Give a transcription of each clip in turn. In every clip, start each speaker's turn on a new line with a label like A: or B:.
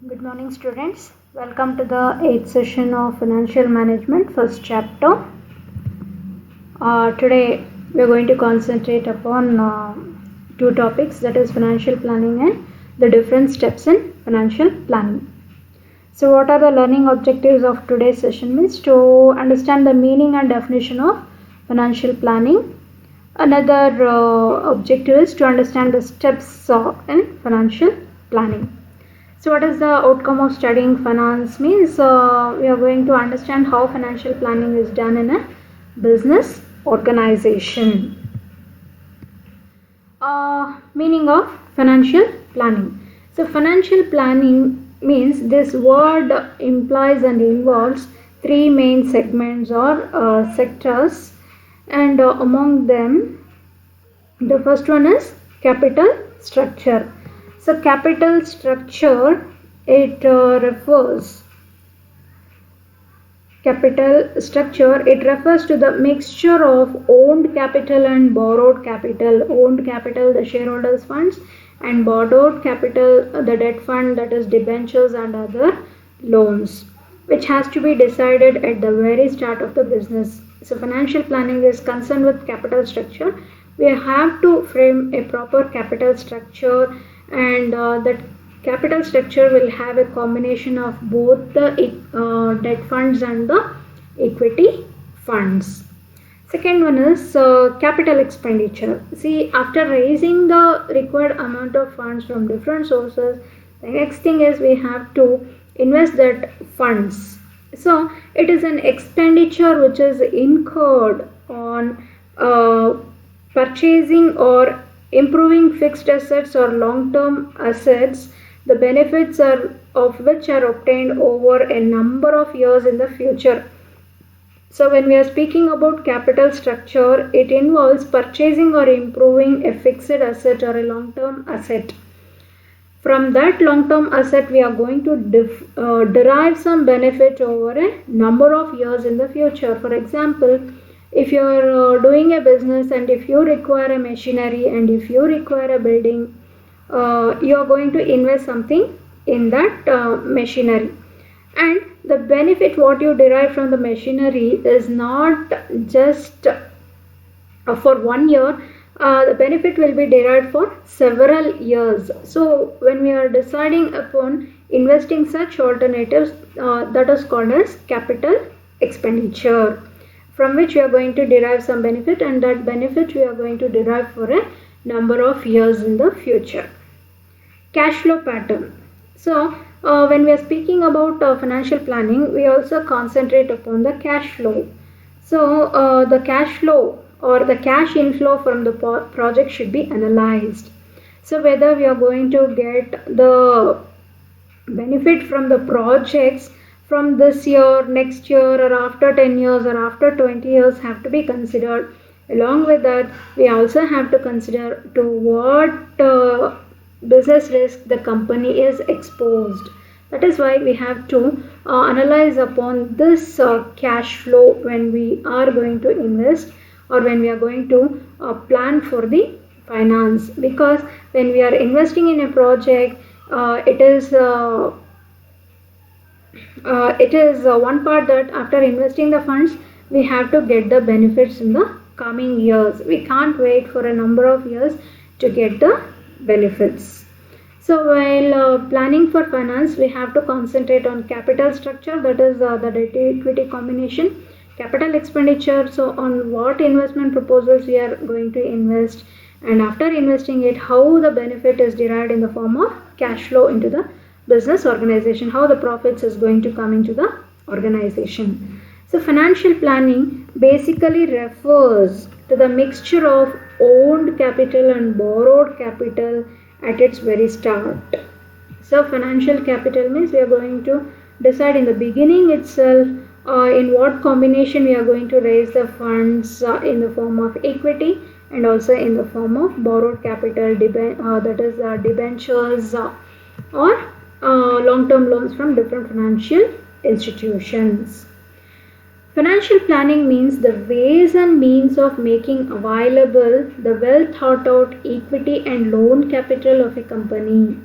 A: Good morning, students. Welcome to the 8th session of Financial Management, first chapter. Today we are going to concentrate upon two topics, that is financial planning and the different steps in financial planning. So what are the learning objectives of today's session? Means to understand the meaning and definition of financial planning. Another objective is to understand the steps in financial planning. So what is the outcome of studying finance? Means we are going to understand how financial planning is done in a business organization. Meaning of financial planning. So financial planning means this word implies and involves three main segments or sectors, and among them the first one is capital structure. So capital structure, it refers to the mixture of owned capital and borrowed capital. Owned capital, the shareholders funds, and borrowed capital, the debt fund, that is debentures and other loans, which has to be decided at the very start of the business. So financial planning is concerned with capital structure. We have to frame a proper capital structure, and that capital structure will have a combination of both the debt funds and the equity funds. Second one is capital expenditure. See, after raising the required amount of funds from different sources, the next thing is we have to invest that funds. So it is an expenditure which is incurred on purchasing or improving fixed assets or long-term assets, the benefits of which are obtained over a number of years in the future. So when we are speaking about capital structure, it involves purchasing or improving a fixed asset or a long-term asset. From that long-term asset, we are going to derive some benefit over a number of years in the future. For example, if you are doing a business and if you require a machinery and if you require a building, you are going to invest something in that machinery, and the benefit what you derive from the machinery is not just for 1 year. The benefit will be derived for several years. So when we are deciding upon investing such alternatives, that is called as capital expenditure, from which we are going to derive some benefit, and that benefit we are going to derive for a number of years in the future. Cash flow pattern. So when we are speaking about financial planning, we also concentrate upon the cash flow. So the cash flow or the cash inflow from the project should be analyzed. So whether we are going to get the benefit from the projects from this year, next year, or after 10 years or after 20 years have to be considered. Along with that, we also have to consider to what business risk the company is exposed. That is why we have to analyze upon this cash flow when we are going to invest or when we are going to plan for the finance. Because when we are investing in a project, it is one part that after investing the funds, we have to get the benefits in the coming years. We can't wait for a number of years to get the benefits. So while planning for finance, we have to concentrate on capital structure, that is the debt equity combination, capital expenditure, so on what investment proposals we are going to invest, and after investing it, how the benefit is derived in the form of cash flow into the business organization, how the profits is going to come into the organization. So financial planning basically refers to the mixture of owned capital and borrowed capital at its very start. So financial capital means we are going to decide in the beginning itself in what combination we are going to raise the funds in the form of equity and also in the form of borrowed capital, that is debentures or long-term loans from different financial institutions. Financial planning means the ways and means of making available the well thought out equity and loan capital of a company.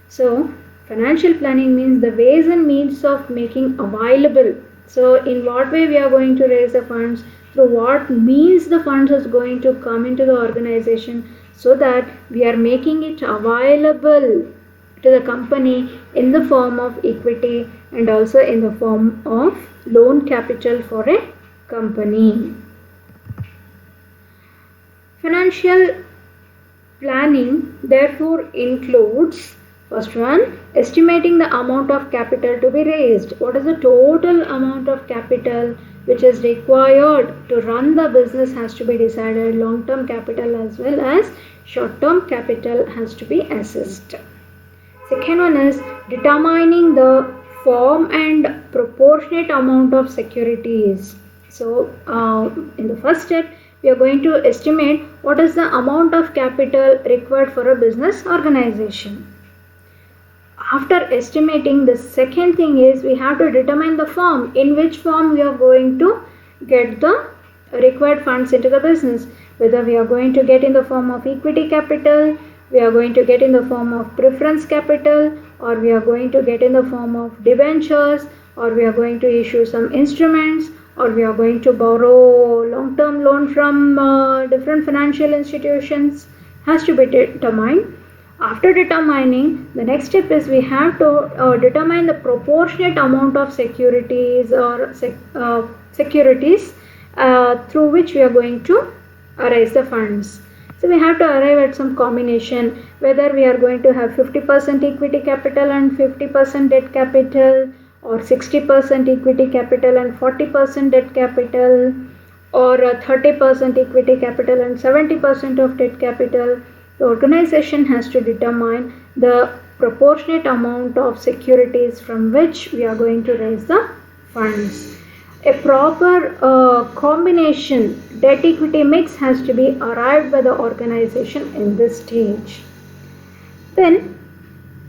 A: So Financial planning means the ways and means of making available. So in what way we are going to raise the funds, through what means the funds is going to come into the organization, so that we are making it available to the company in the form of equity and also in the form of loan capital for a company. Financial planning therefore includes, first one, estimating the amount of capital to be raised. What is the total amount of capital which is required to run the business has to be decided. Long-term capital as well as short-term capital has to be assessed. Second one is determining the form and proportionate amount of securities. So in the first step, we are going to estimate what is the amount of capital required for a business organization. After estimating, the second thing is we have to determine the form, in which form we are going to get the required funds into the business. Whether we are going to get in the form of equity capital, we are going to get in the form of preference capital, or we are going to get in the form of debentures, or we are going to issue some instruments, or we are going to borrow long-term loan from different financial institutions, has to be determined. After determining, the next step is we have to determine the proportionate amount of securities or securities through which we are going to raise the funds. So we have to arrive at some combination, whether we are going to have 50% equity capital and 50% debt capital, or 60% equity capital and 40% debt capital, or 30% equity capital and 70% of debt capital. The organization has to determine the proportionate amount of securities from which we are going to raise the funds. A proper combination debt equity mix has to be arrived by the organization in this stage. Then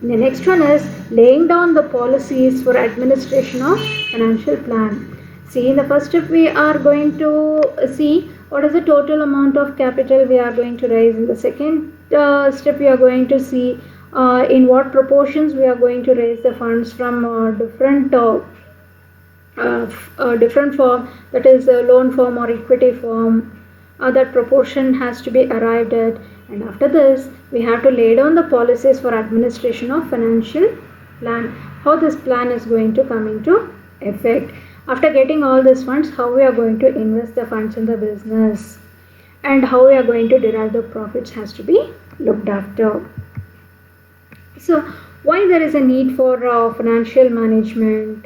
A: the next one is laying down the policies for administration of financial plan. See, in the first step we are going to see what is the total amount of capital we are going to raise. In the second step we are going to see in what proportions we are going to raise the funds from different form, that is a loan form or equity form. That proportion has to be arrived at, and after this we have to lay down the policies for administration of financial plan, how this plan is going to come into effect. After getting all these funds, how we are going to invest the funds in the business and how we are going to derive the profits has to be looked after. So why there is a need for financial management,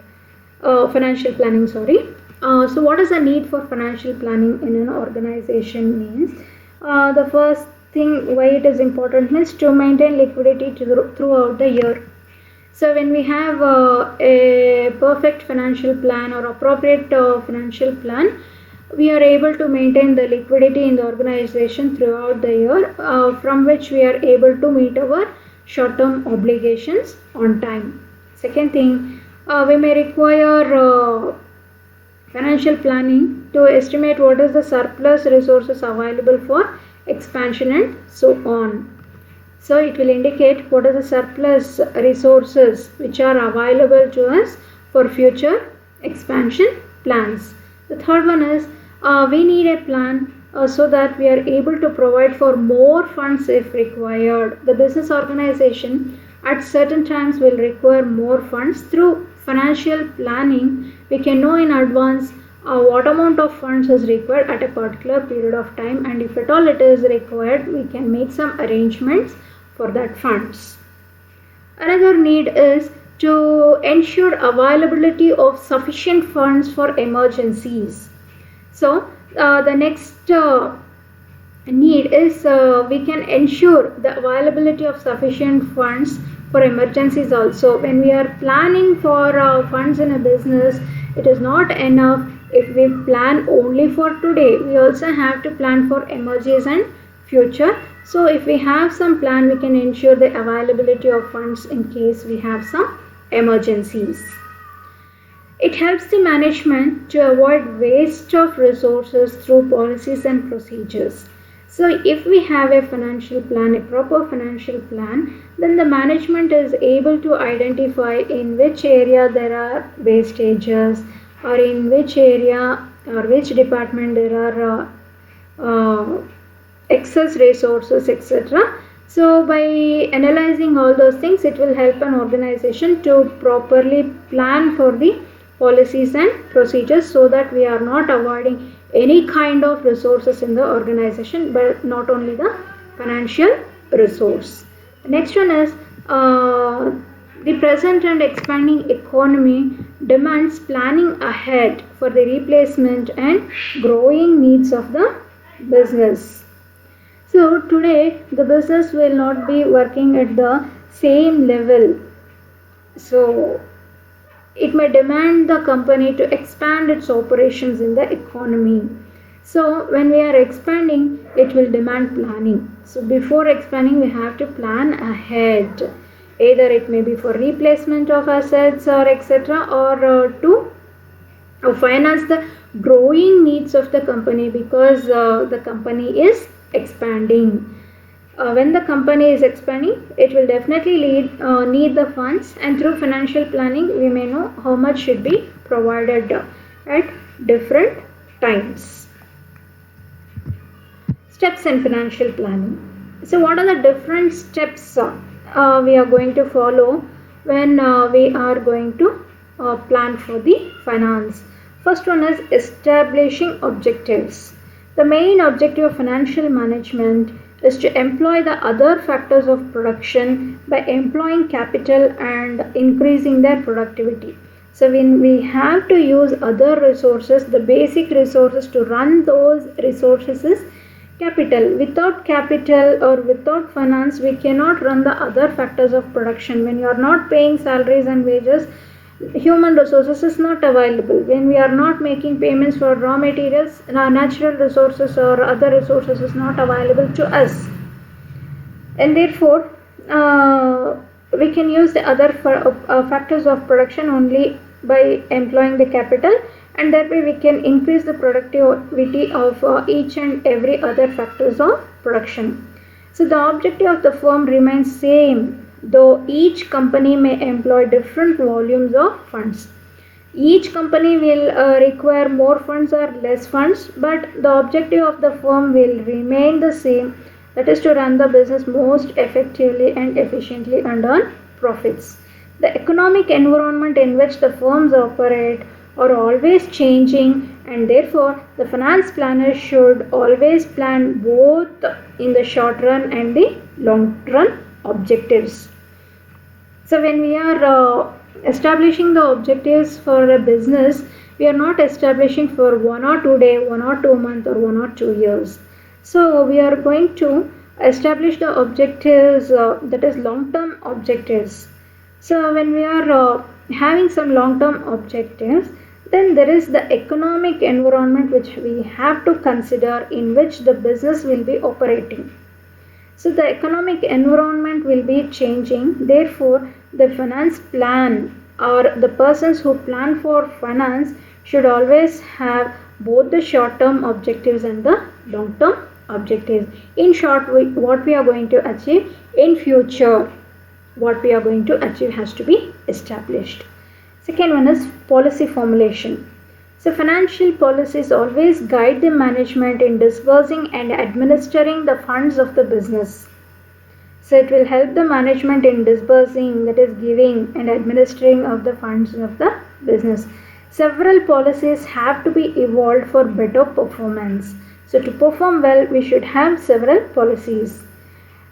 A: financial planning, so what is the need for financial planning in an organization means, the first thing why it is important is to maintain liquidity throughout the year. So when we have a perfect financial plan or appropriate financial plan, we are able to maintain the liquidity in the organization throughout the year, from which we are able to meet our short-term obligations on time. Second thing, we may require financial planning to estimate what is the surplus resources available for expansion and so on. So it will indicate what are the surplus resources which are available to us for future expansion plans. The third one is we need a plan so that we are able to provide for more funds if required. The business organization at certain times will require more funds. Through financial planning, we can know in advance what amount of funds is required at a particular period of time, and if at all it is required, we can make some arrangements for that funds. Another need is to ensure availability of sufficient funds for emergencies. So the next need is we can ensure the availability of sufficient funds for emergencies also. When we are planning for funds in a business, it is not enough if we plan only for today. We also have to plan for emergencies and future. So if we have some plan, we can ensure the availability of funds in case we have some emergencies. It helps the management to avoid waste of resources through policies and procedures. So if we have a financial plan, a proper financial plan, then the management is able to identify in which area there are wastages, or in which area or which department there are excess resources, etc. So by analyzing all those things, it will help an organization to properly plan for the policies and procedures, so that we are not avoiding any kind of resources in the organization, but not only the financial resource. The next one is the present and expanding economy demands planning ahead for the replacement and growing needs of the business. So today the business will not be working at the same level. So it may demand the company to expand its operations in the economy. So when we are expanding, it will demand planning. So before expanding, we have to plan ahead. Either it may be for replacement of assets or etc., or to finance the growing needs of the company, because the company is expanding. When the company is expanding, it will definitely need the funds, and through financial planning we may know how much should be provided at different times. Steps in financial planning. So what are the different steps we are going to follow when we are going to plan for the finance? First one is establishing objectives. The main objective of financial management is to employ the other factors of production by employing capital and increasing their productivity. So when we have to use other resources, the basic resources to run those resources is capital. Without capital or without finance, we cannot run the other factors of production. When you are not paying salaries and wages, human resources is not available. When we are not making payments for raw materials, natural resources or other resources is not available to us, and therefore we can use the other factors of production only by employing the capital, and that way we can increase the productivity of each and every other factors of production. So the objective of the firm remains same, though each company may employ different volumes of funds. Each company will require more funds or less funds, but the objective of the firm will remain the same, that is to run the business most effectively and efficiently and earn profits. The economic environment in which the firms operate are always changing, and therefore the finance planner should always plan both in the short run and the long run objectives. So when we are establishing the objectives for a business, we are not establishing for 1 or 2 days, 1 or 2 months, or 1 or 2 years. So we are going to establish the objectives, that is long-term objectives. So when we are having some long-term objectives, then there is the economic environment which we have to consider, in which the business will be operating. So the economic environment will be changing, therefore the finance plan or the persons who plan for finance should always have both the short-term objectives and the long-term objectives. In short, what we are going to achieve in future, what we are going to achieve has to be established. Second one is policy formulation. So financial policies always guide the management in disbursing and administering the funds of the business. So it will help the management in disbursing, that is giving and administering of the funds of the business. Several policies have to be evolved for better performance. So to perform well, we should have several policies,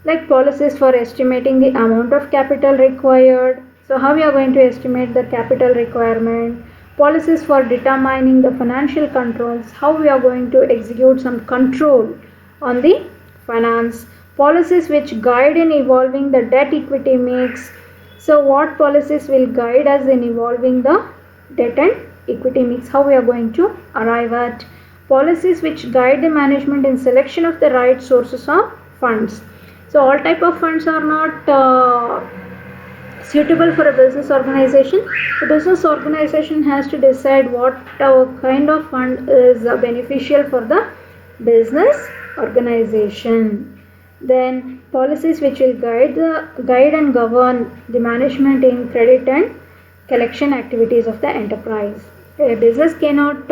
A: like policies for estimating the amount of capital required. So how we are going to estimate the capital requirement, policies for determining the financial controls, how we are going to execute some control on the finance, policies which guide in evolving the debt equity mix. So what policies will guide us in evolving the debt and equity mix, how we are going to arrive at, policies which guide the management in selection of the right sources of funds. So all type of funds are not suitable for a business organization. The business organization has to decide what kind of fund is beneficial for the business, organization. Then policies which will guide and govern the management in credit and collection activities of the enterprise. A business cannot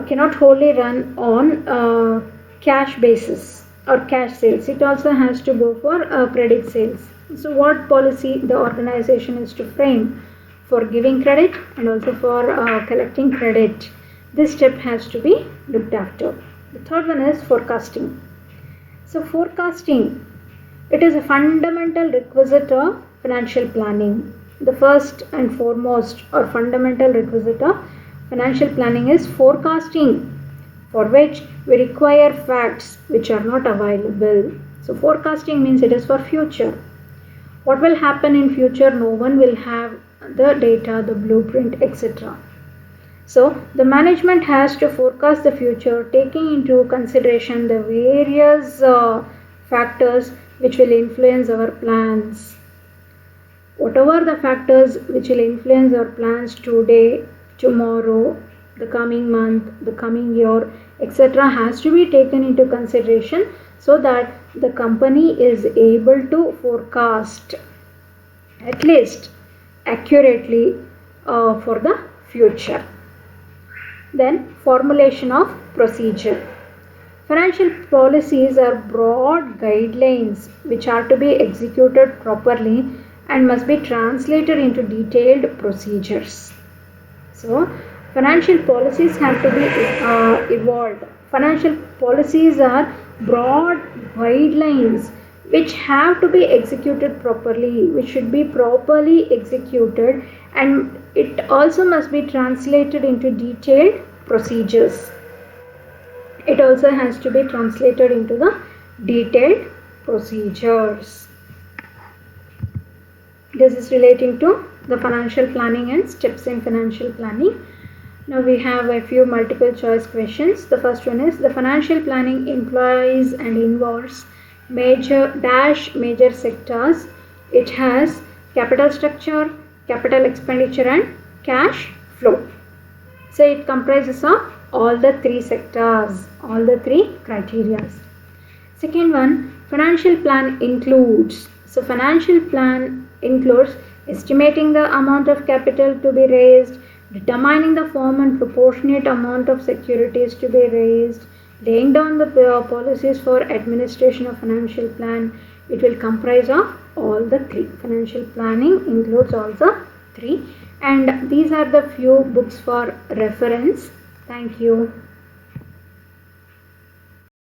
A: cannot wholly run on cash basis or cash sales. It also has to go for credit sales. So what policy the organization is to frame for giving credit and also for collecting credit? This step has to be looked after. The third one is forecasting. So forecasting, it is a fundamental requisite of financial planning. The first and foremost or fundamental requisite of financial planning is forecasting, for which we require facts which are not available. So forecasting means it is for future. What will happen in future? No one will have the data, the blueprint, etc. So the management has to forecast the future, taking into consideration the various factors which will influence our plans. Whatever the factors which will influence our plans today, tomorrow, the coming month, the coming year, etc. has to be taken into consideration so that the company is able to forecast at least accurately for the future. Then formulation of procedure. Financial policies are broad guidelines which are to be executed properly and must be translated into detailed procedures. So financial policies have to be evolved. Financial policies are broad guidelines which have to be executed properly, which should be properly executed, and it also must be translated into detailed procedures. It also has to be translated into the detailed procedures. This is relating to the financial planning and steps in financial planning. Now we have a few multiple choice questions. The first one is, the financial planning implies and involves major sectors. It has capital structure, capital expenditure and cash flow. So it comprises of all the three sectors, all the three criteria. Second one, financial plan includes. So financial plan includes estimating the amount of capital to be raised, determining the form and proportionate amount of securities to be raised, laying down the policies for administration of financial plan. It will comprise of all the three. Financial planning includes all the three, and these are the few books for reference. Thank you.